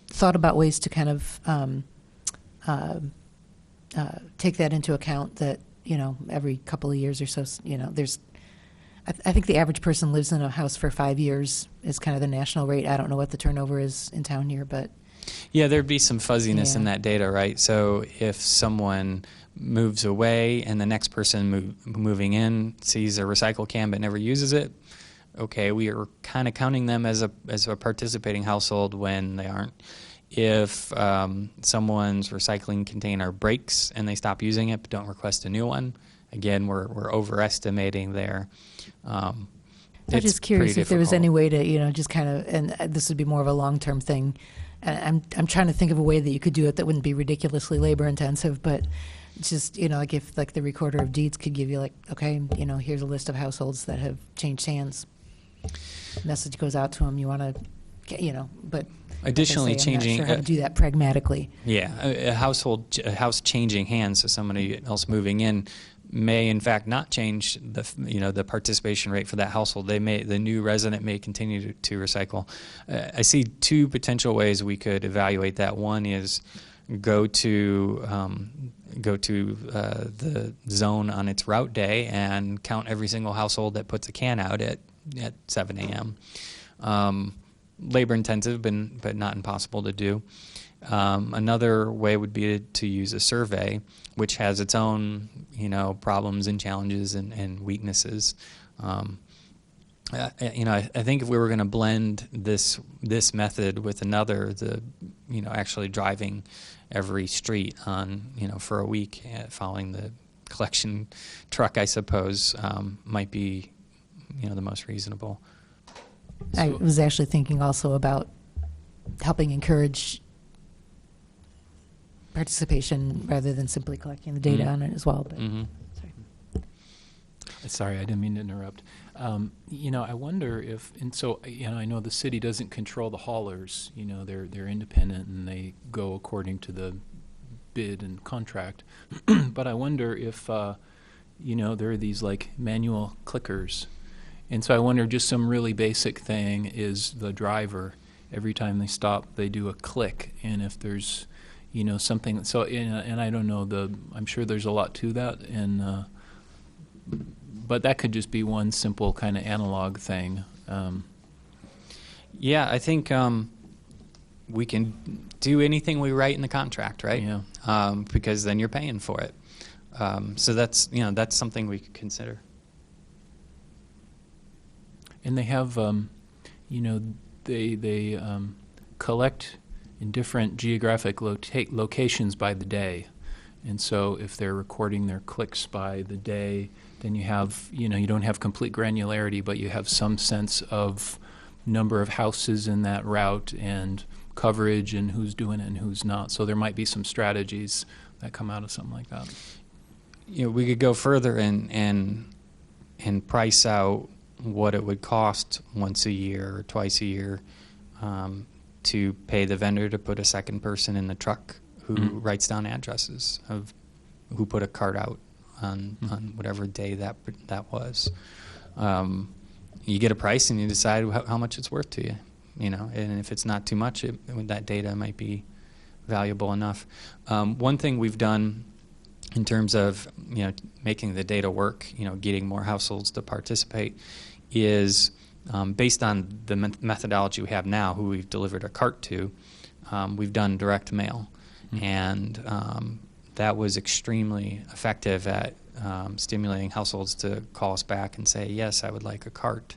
thought about ways to kind of take that into account, that, every couple of years or so, there's, I think the average person lives in a house for 5 years is kind of the national rate. I don't know what the turnover is in town here, but. Yeah, there'd be some fuzziness in that data, right? So if someone moves away and the next person moving in sees a recycle can but never uses it, okay, we are kind of counting them as a participating household when they aren't. If someone's recycling container breaks and they stop using it but don't request a new one, again, we're overestimating there. I'm just curious if there was any way to, just kind of, and this would be more of a long-term thing. I'm trying to think of a way that you could do it that wouldn't be ridiculously labor-intensive, but just, if the recorder of deeds could give you okay, here's a list of households that have changed hands. Message goes out to them. You want to, but additionally, I'm not sure how to do that pragmatically. Yeah, a house changing hands, so somebody else moving in may in fact not change the participation rate for that household. The new resident may continue to recycle. I see two potential ways we could evaluate that. One is go to the zone on its route day and count every single household that puts a can out at 7 a.m. Labor intensive, but not impossible to do. Another way would be to use a survey, which has its own, problems and challenges and weaknesses. I think if we were going to blend this method with another, actually driving every street on, for a week, following the collection truck, I suppose, might be, the most reasonable. I was actually thinking also about helping encourage participation rather than simply collecting the data on it as well. But Sorry, I didn't mean to interrupt. I wonder if, and so, I know the city doesn't control the haulers. They're independent and they go according to the bid and contract. But I wonder if, there are these manual clickers. And so I wonder, just some really basic thing is the driver, every time they stop, they do a click. And if there's, something. So, and I don't know, I'm sure there's a lot to that, and but that could just be one simple kind of analog thing. Yeah, I think we can do anything we write in the contract, right? Yeah. Because then you're paying for it. So that's something we could consider. And they have, they collect in different geographic locations by the day. And so if they're recording their clicks by the day, then you have, you don't have complete granularity, but you have some sense of number of houses in that route and coverage and who's doing it and who's not. So there might be some strategies that come out of something like that. We could go further and price out what it would cost once a year or twice a year to pay the vendor to put a second person in the truck who writes down addresses of who put a cart out on whatever day that was. You get a price and you decide how much it's worth to you, and if it's not too much, that data might be valuable enough. One thing we've done in terms of making the data work, getting more households to participate, is based on the methodology we have now, who we've delivered a cart to, we've done direct mail, and that was extremely effective at stimulating households to call us back and say, yes, I would like a cart.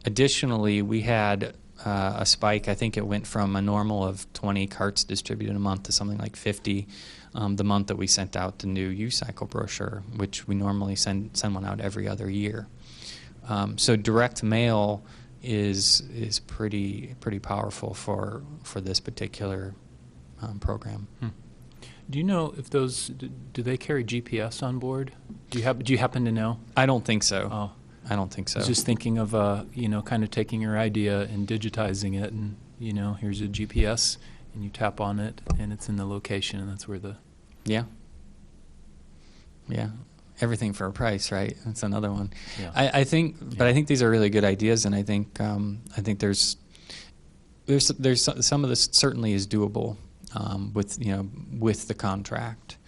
Additionally, we had a spike. I think it went from a normal of 20 carts distributed a month to something like 50 the month that we sent out the new U-Cycle brochure, which we normally send one out every other year. So direct mail is pretty powerful for this particular program. Do you know if those do they carry GPS on board? Do you happen to know? I don't think so. Oh, I don't think so. I was just thinking of kind of taking your idea and digitizing it, and here's a GPS, and you tap on it, and it's in the location, and that's where the yeah. Everything for a price, right? That's another one. Yeah. I think these are really good ideas, and I think there's some of this certainly is doable with the contract.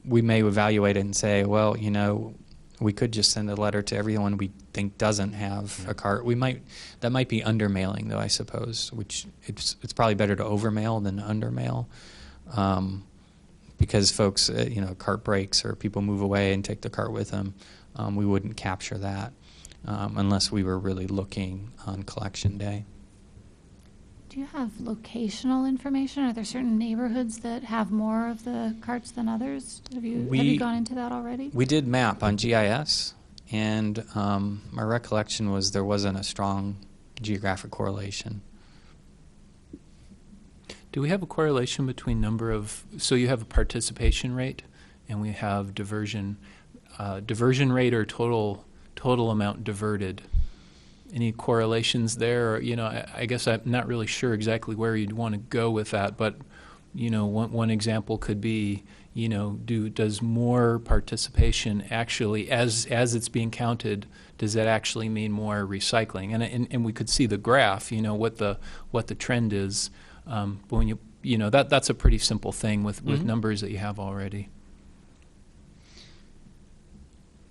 We may evaluate it and say, well, we could just send a letter to everyone we think doesn't have a cart. That might be undermailing, though, I suppose, which it's probably better to overmail than undermail. Because folks, cart breaks or people move away and take the cart with them, we wouldn't capture that unless we were really looking on collection day. Do you have locational information? Are there certain neighborhoods that have more of the carts than others? Have you gone into that already? We did map on GIS, and my recollection was there wasn't a strong geographic correlation. Do we have a correlation between so you have a participation rate and we have diversion rate or total amount diverted? Any correlations there? Or, I guess I'm not really sure exactly where you'd want to go with that, but, one example could be, does more participation actually, as it's being counted, does that actually mean more recycling? And we could see the graph, what the trend is. But when that's a pretty simple thing with numbers that you have already.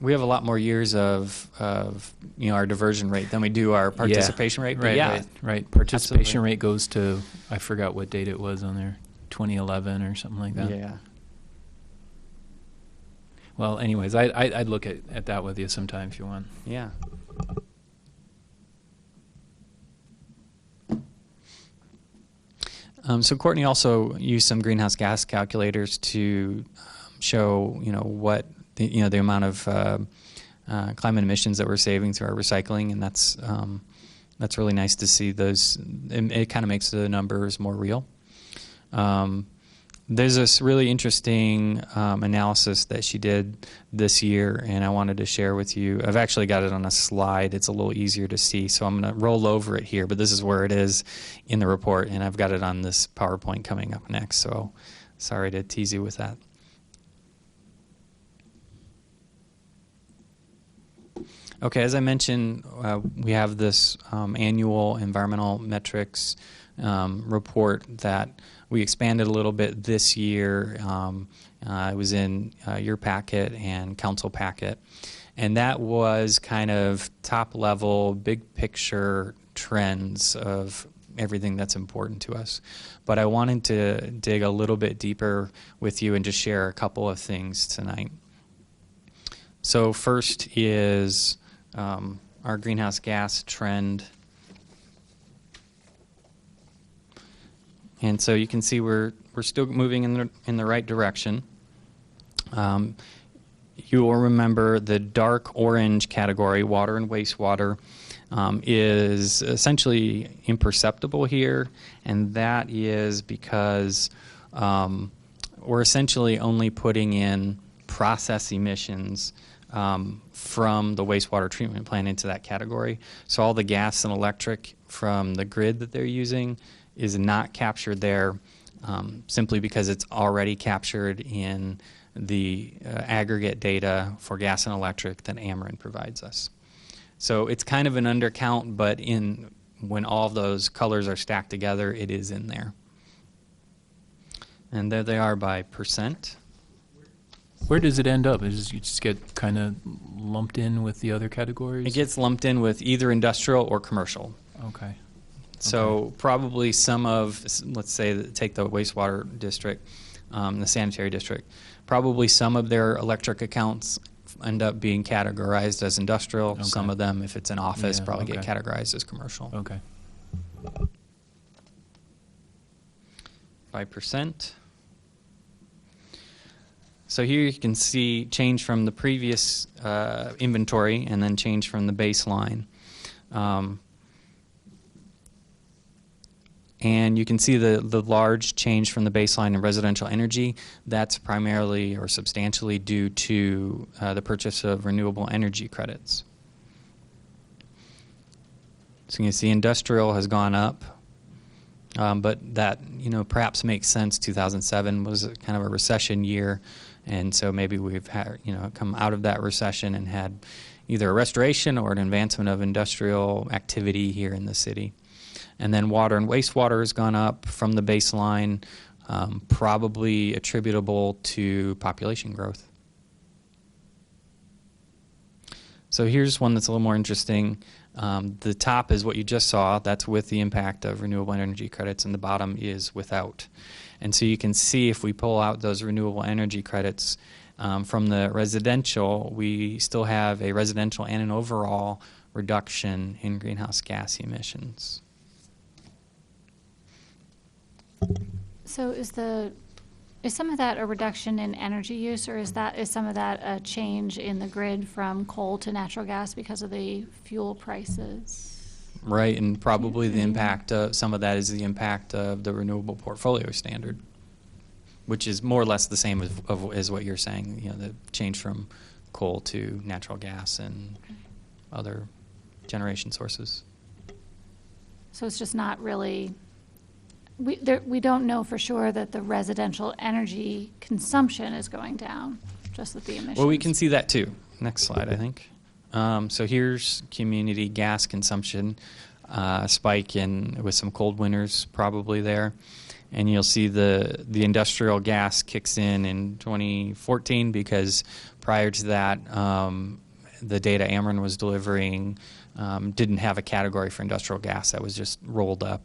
We have a lot more years of our diversion rate than we do our participation rate. But right. Participation absolutely. rate goes to, I forgot what date it was on there, 2011 or something like that. Yeah. Well, anyways, I'd look at that with you sometime if you want. Yeah. So Courtney also used some greenhouse gas calculators to show, what the amount of climate emissions that we're saving through our recycling, and that's really nice to see those. It kind of makes the numbers more real. There's this really interesting analysis that she did this year, and I wanted to share with you. I've actually got it on a slide. It's a little easier to see, so I'm going to roll over it here, but this is where it is in the report, and I've got it on this PowerPoint coming up next, so sorry to tease you with that. Okay, as I mentioned, we have this annual environmental metrics report that we expanded a little bit this year. It was in your packet and council packet. And that was kind of top level, big picture trends of everything that's important to us. But I wanted to dig a little bit deeper with you and just share a couple of things tonight. So first is our greenhouse gas trend. And so you can see we're still moving in the right direction. You will remember the dark orange category, water and wastewater, is essentially imperceptible here, and that is because we're essentially only putting in process emissions from the wastewater treatment plant into that category. So all the gas and electric from the grid that they're using is not captured there simply because it's already captured in the aggregate data for gas and electric that Ameren provides us. So it's kind of an undercount, but when all of those colors are stacked together, it is in there. And there they are by percent. Where does it end up? You just get kind of lumped in with the other categories? It gets lumped in with either industrial or commercial. Okay. So probably some of, let's say, take the wastewater district, the sanitary district, probably some of their electric accounts end up being categorized as industrial. Okay. Some of them, if it's an office, Yeah, probably get okay. categorized as commercial. Okay. By percent. So here you can see change from the previous inventory and then change from the baseline. And you can see the large change from the baseline in residential energy. That's primarily or substantially due to the purchase of renewable energy credits. So you can see industrial has gone up, but that perhaps makes sense. 2007 was kind of a recession year, and so maybe we've had come out of that recession and had either a restoration or an advancement of industrial activity here in the city. And then water and wastewater has gone up from the baseline, probably attributable to population growth. So here's one that's a little more interesting. The top is what you just saw. That's with the impact of renewable energy credits, and the bottom is without. And so you can see if we pull out those renewable energy credits from the residential, we still have a residential and an overall reduction in greenhouse gas emissions. So is some of that a reduction in energy use, or is some of that a change in the grid from coal to natural gas because of the fuel prices? Right, and probably the impact, some of that is the impact of the renewable portfolio standard, which is more or less the same as what you're saying, the change from coal to natural gas and other generation sources. So it's just not really, we don't know for sure that the residential energy consumption is going down, just with the emissions. Well, we can see that too. Next slide, I think. So here's community gas consumption spike with some cold winters probably there. And you'll see the industrial gas kicks in 2014 because prior to that, the data Ameren was delivering didn't have a category for industrial gas. That was just rolled up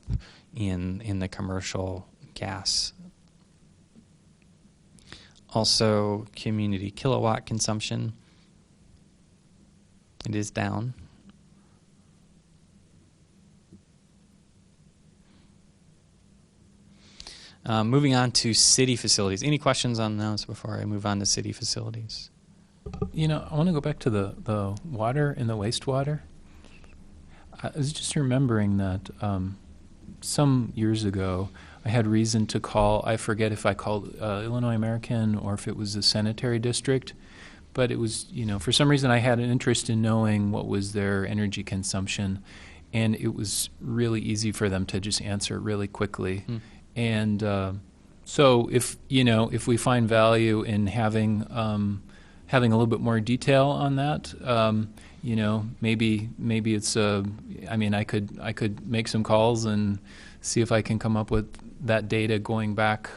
in the commercial gas. Also, community kilowatt consumption. It is down. Moving on to city facilities. Any questions on those before I move on to city facilities? I want to go back to the water and the wastewater. I was just remembering that some years ago, I had reason to call, I forget if I called Illinois American or if it was the sanitary district, but it was, for some reason I had an interest in knowing what was their energy consumption, and it was really easy for them to just answer really quickly. And so if we find value in having a little bit more detail on that, maybe it's I could make some calls and see if I can come up with that data going back,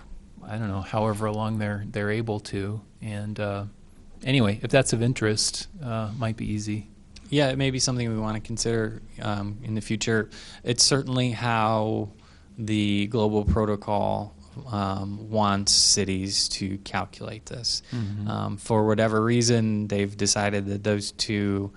I don't know, however long they're able to. And anyway, if that's of interest, might be easy. Yeah, it may be something we want to consider in the future. It's certainly how the global protocol wants cities to calculate this. Mm-hmm. For whatever reason, they've decided that those two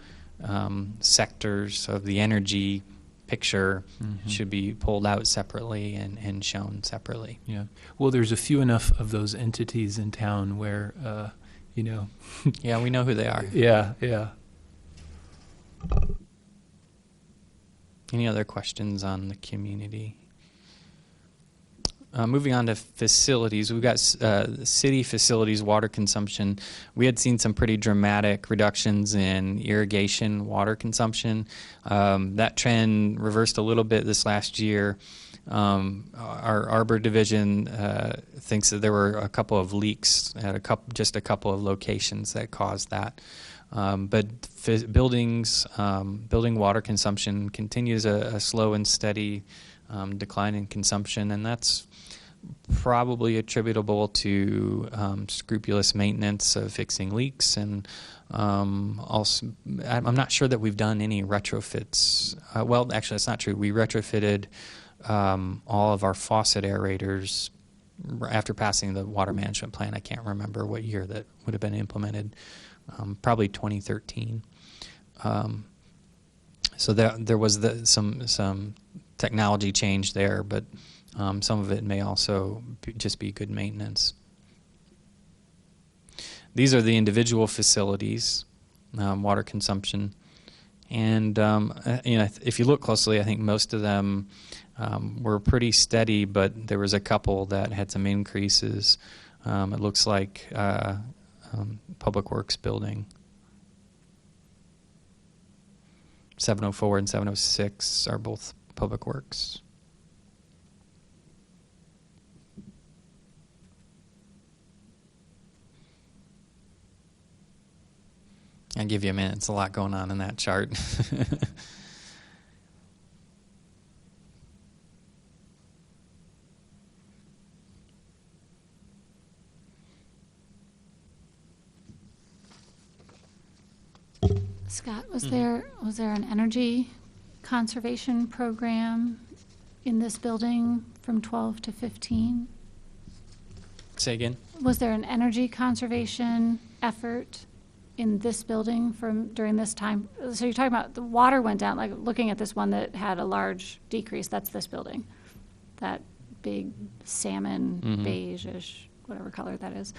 sectors of the energy picture Mm-hmm. should be pulled out separately and shown separately. Yeah. Well, there's a few enough of those entities in town where, Yeah, we know who they are. Yeah. Any other questions on the community? Moving on to facilities, we've got city facilities water consumption. We had seen some pretty dramatic reductions in irrigation water consumption. That trend reversed a little bit this last year. Our Arbor division thinks that there were a couple of leaks at just a couple of locations that caused that. But building water consumption continues a slow and steady decline in consumption, and that's probably attributable to scrupulous maintenance of fixing leaks, and also I'm not sure that we've done any retrofits. Well, actually, that's not true. We retrofitted all of our faucet aerators after passing the water management plan. I can't remember what year that would have been implemented. Probably 2013. So there was some technology change there, but some of it may also just be good maintenance. These are the individual facilities, water consumption, and if you look closely, I think most of them were pretty steady, but there was a couple that had some increases. It looks like Public Works building. 704 and 706 are both Public Works. I'll give you a minute. It's a lot going on in that chart. Scott, was there an energy conservation program in this building from 12 to 15? Say again? Was there an energy conservation effort in this building during this time? So you're talking about the water went down, like looking at this one that had a large decrease, that's this building. That big salmon beige-ish, whatever color that is.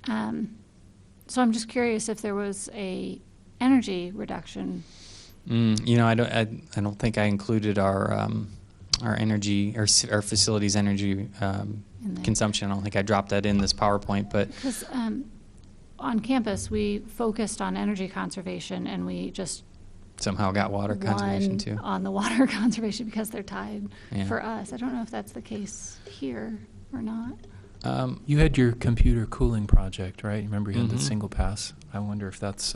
So I'm just curious if there was a energy reduction. I don't think I included our energy, our facilities energy consumption. I don't think I dropped that in this PowerPoint, but because on campus we focused on energy conservation, and we just somehow got water conservation too. On the water conservation because they're tied Yeah. for us. I don't know if that's the case here or not. You had your computer cooling project, right? Remember you had the single pass. I wonder if that's...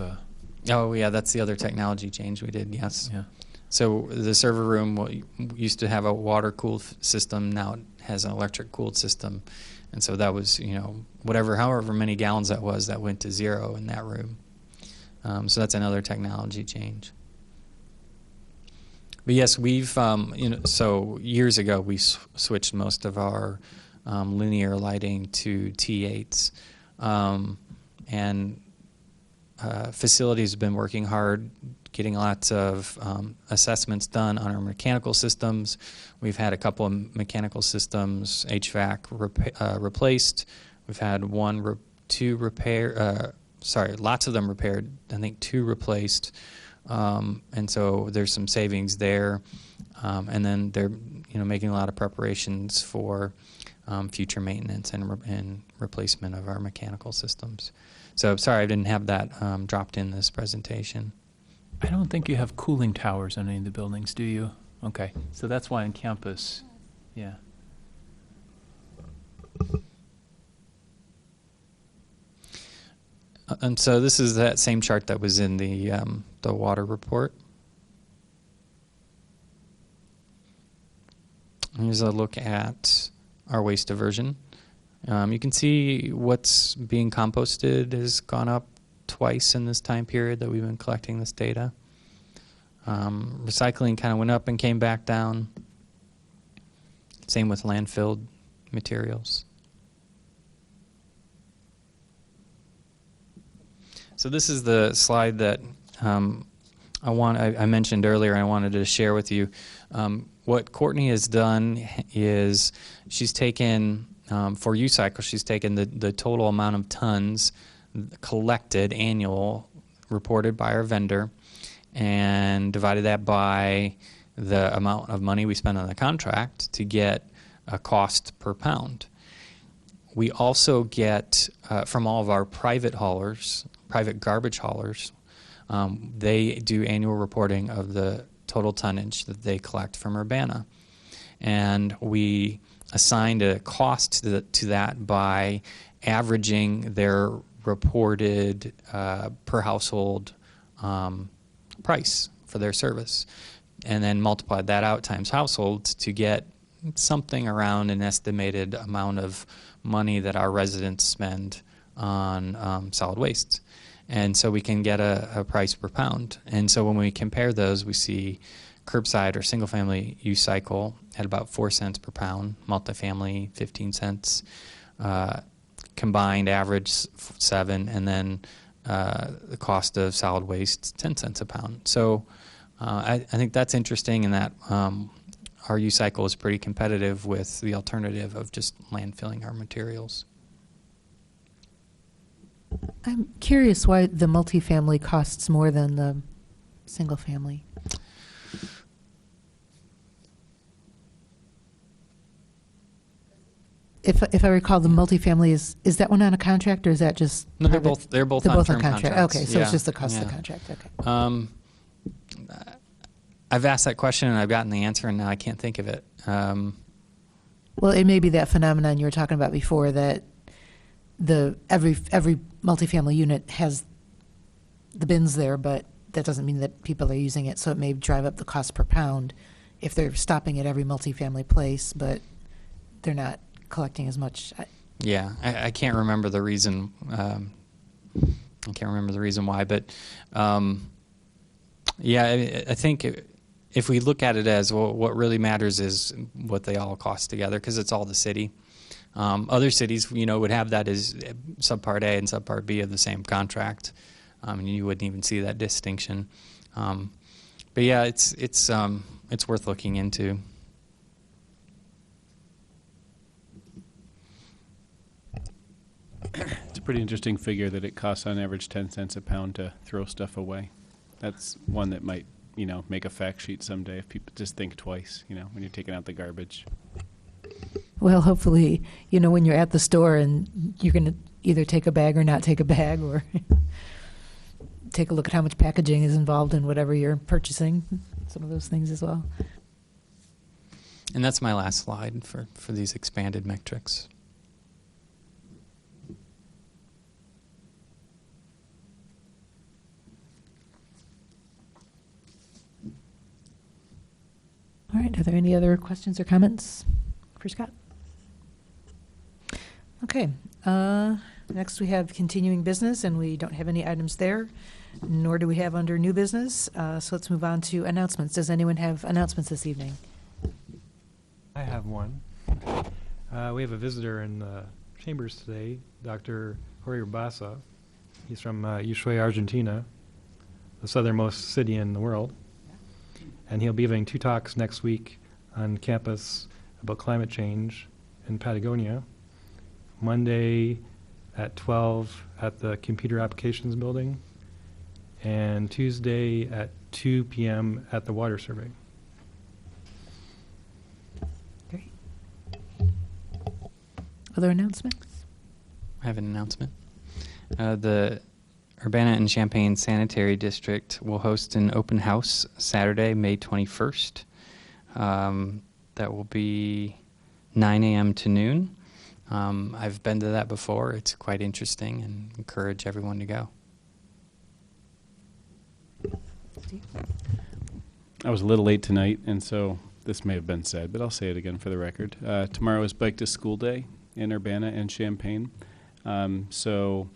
Oh, yeah, that's the other technology change we did, yes. Yeah. So the server room used to have a water-cooled system. Now it has an electric-cooled system. And so that was, however many gallons that was, that went to zero in that room. So that's another technology change. But yes, we've, so years ago we switched most of our linear lighting to T8s. And facilities have been working hard, getting lots of assessments done on our mechanical systems. We've had a couple of mechanical systems, HVAC replaced. We've had lots of them repaired. I think 2 replaced. And so there's some savings there. And then they're making a lot of preparations for future maintenance and replacement of our mechanical systems. So sorry I didn't have that dropped in this presentation. I don't think you have cooling towers on any of the buildings, do you? Okay, so that's why on campus, yeah. And so this is that same chart that was in the water report. Here's a look at our waste diversion. You can see what's being composted has gone up twice in this time period that we've been collecting this data. Recycling kind of went up and came back down. Same with landfilled materials. So this is the slide that I mentioned earlier. I wanted to share with you. What Courtney has done is she's taken, for U-Cycle, she's taken the total amount of tons collected annual reported by our vendor and divided that by the amount of money we spend on the contract to get a cost per pound. We also get from all of our private haulers, private garbage haulers, they do annual reporting of the total tonnage that they collect from Urbana. And we assigned a cost to that by averaging their reported per household price for their service, and then multiplied that out times households to get something around an estimated amount of money that our residents spend on solid waste. And so we can get a price per pound. And so when we compare those, we see curbside or single-family U-Cycle at about 4 cents per pound, multifamily 15 cents, combined average 7, and then the cost of solid waste 10 cents a pound. So I think that's interesting in that our U-Cycle is pretty competitive with the alternative of just landfilling our materials. I'm curious why the multifamily costs more than the single family. If I recall, the multifamily is that one on a contract, or is that just no? They're both on term contract. contracts. Okay, so yeah. it's just the cost of the contract. Okay. I've asked that question and I've gotten the answer, and now I can't think of it. Well, it may be that phenomenon you were talking about before, that every multifamily unit has the bins there, but that doesn't mean that people are using it, so it may drive up the cost per pound if they're stopping at every multifamily place, but they're not collecting as much. Yeah, I can't remember the reason. I can't remember the reason why, but yeah, I think if we look at it as, well, what really matters is what they all cost together, because it's all the city. Other cities, would have that as subpart A and subpart B of the same contract, and you wouldn't even see that distinction. But yeah, it's worth looking into. It's a pretty interesting figure that it costs on average 10 cents a pound to throw stuff away. That's one that might, make a fact sheet someday if people just think twice, when you're taking out the garbage. Well, hopefully, when you're at the store and you're going to either take a bag or not take a bag, or take a look at how much packaging is involved in whatever you're purchasing, some of those things as well. And that's my last slide for these expanded metrics. All right, are there any other questions or comments for Scott? Okay, next we have continuing business, and we don't have any items there, nor do we have under new business. So let's move on to announcements. Does anyone have announcements this evening? I have one. We have a visitor in the chambers today, Dr. Jorge Bassa. He's from Ushuaia, Argentina, the southernmost city in the world. And he'll be giving 2 talks next week on campus about climate change in Patagonia. Monday at 12 at the Computer Applications Building, and Tuesday at 2 p.m. at the Water Survey. Great. Other announcements? I have an announcement. The Urbana and Champaign Sanitary District will host an open house Saturday, May 21st. That will be 9 a.m. to noon. I've been to that before. It's quite interesting, and encourage everyone to go. I was a little late tonight, and so this may have been said, but I'll say it again for the record. Tomorrow is Bike to School Day in Urbana and Champaign. So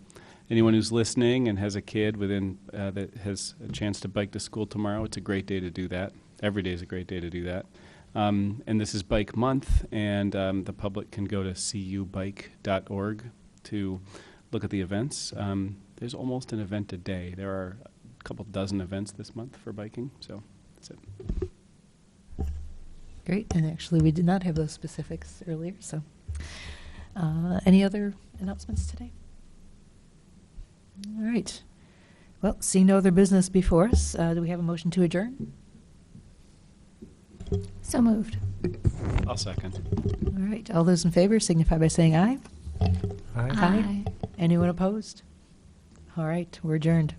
anyone who's listening and has a kid within that has a chance to bike to school tomorrow, it's a great day to do that. Every day is a great day to do that. And this is Bike Month, and the public can go to cubike.org to look at the events. There's almost an event a day. There are a couple dozen events this month for biking, so that's it. Great, and actually, we did not have those specifics earlier, so. Any other announcements today? All right. Well, seeing no other business before us, do we have a motion to adjourn? So moved. I'll second. All right, all those in favor signify by saying aye. Aye. Aye. Anyone opposed? All right, we're adjourned.